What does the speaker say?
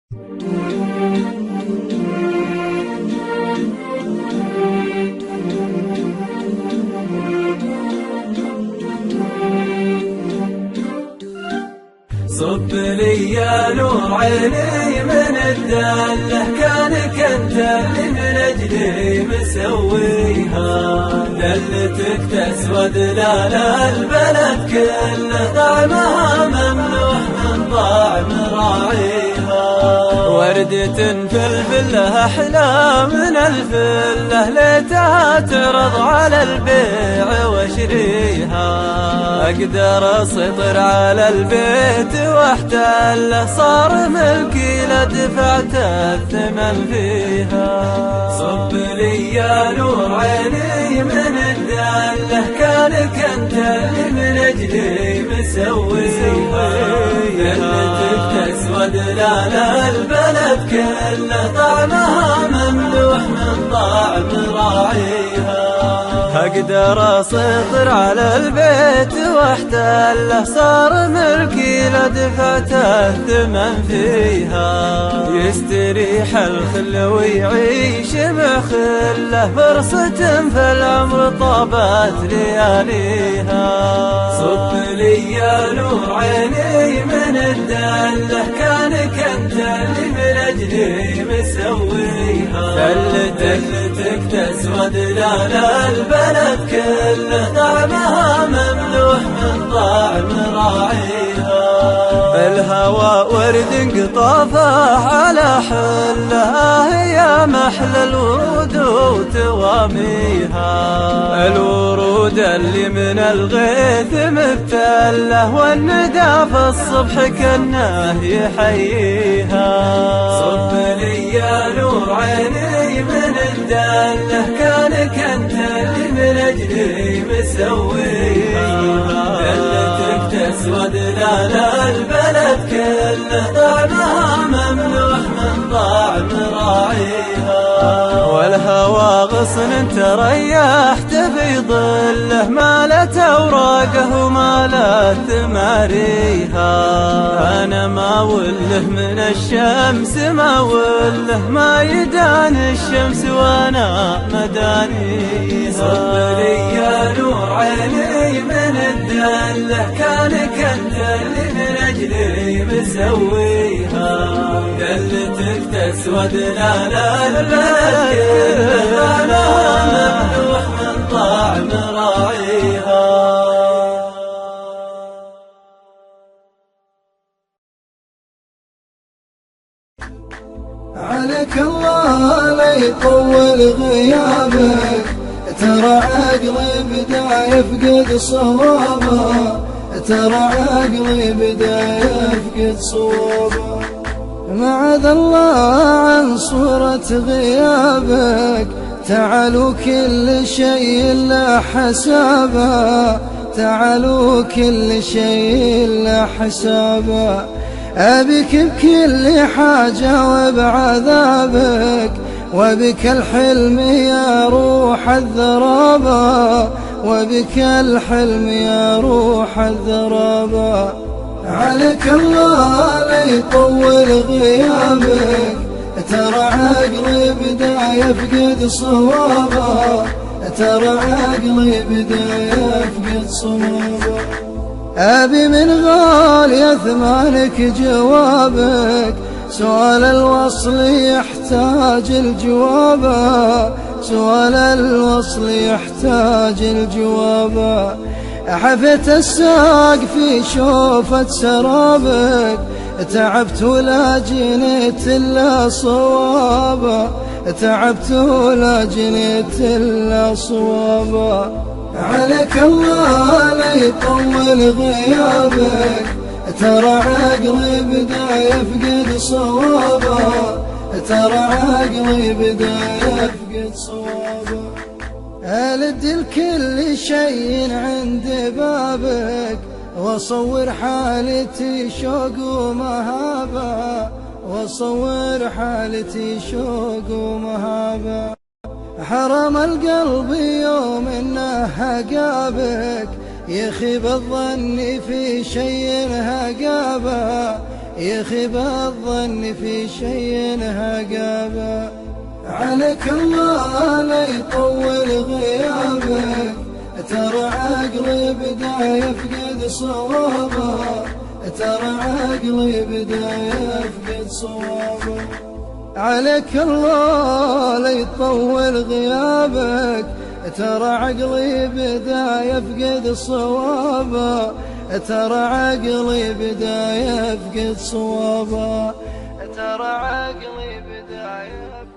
صب لي يا نور عيني من الدله، كانك انت اللي من اجلي مسويها. دلتك تسود لا لا البلد كله، طعمها ممنوح من طعم راعيها. وردة فلفلها احلى من الفله، ليتها تعرض على البيع واشريها. اقدر اسيطر على البيت واحتله، صار ملكي لدفعت الثمن فيها. صب لي يا نور عيني من الدله، كانك انت اللي من اجلي مسويها. دلتك تسود لا لا البلد كله، طعمها ممنوح من طعم راعيها. اقدر اسيطر على البيت واحتله، صار ملكي لدفعت الثمن فيها. يستريح الخل ويعيش بخله، فرصة في العمر طابت لياليها. صب لي يا نور عيني من الدله، كانك انت اللي من اجلي مسويها. دلتك تسود لا لا البلد كله، طعمها ممنوح من طعم راعيها. الهوى ورد قطافه على حله، يا محل الورود وتواميها. الورود اللي من الغيث مبتله، والندى في الصبح كنه يحييها. صب لي يا نور عيني من الدله، كانك انت اللي من اجلي مسويها. دلتك تسود لا لا البلد كله، طعمها ممنوح من طعم راعيها. والهوى غصن تريحت في ظله، مالت اوراقه ومالت ثماريها. انا ما وله من الشمس ما وله، ما يدان الشمس وانا مدانيها. صب لي يا نور عيني من الدله، كانك انت اللي من اجلي مسويها. دلتك تسود لا لا البلد كله، طعمها ممنوح من طعم راعيها. عليك الله لا يطول غيابك، ترى عقلي بدا يفقد صوابه. ترى عقلي بدا يفقد صوابه. معاذ الله عن صورة غيابك، تعالوا كل شيء له حسابه. تعالوا كل شيء له حسابه. أبيك بكل حاجة وبعذابك، وبك الحلم يا روح الذرابة. وبك الحلم يا روح الذرابة. عليك الله لا يطول غيابك، ترى عقلي بدا يفقد صوابه. ترى عقلي بدا يفقد صوابه. أبي من غالي ثمانك جوابك، سؤال الوصل يحتاج الجواب. سؤال الوصل يحتاج الجواب. حفت الساق في شوفة سرابك، تعبت ولا جنيت إلا صوابا. تعبت ولا جنيت إلا صوابا. عليك الله لا يطول غيابك، ترى عقلي بدا يفقد صوابا. ترى عقلي بدا يفقد صوابا. ألد الكل شيء عند بابك، وصور حالتي شوق ومهابة. وصور حالتي شوق ومهابة. حرم القلب يوم انه هقابك، يخيب الظن في شيء هقابه. يخيب الظن في شيء هقابه. عليك الله لا يطول غيابك، ترى عقلي بدا يفقد صوابه، ترى عقلي بدا يفقد صوابه. عليك الله لا يطول غيابك، ترى عقلي بدا يفقد صوابه، ترى عقلي بدا يفقد صوابه، ترى عقلي بدا يفقد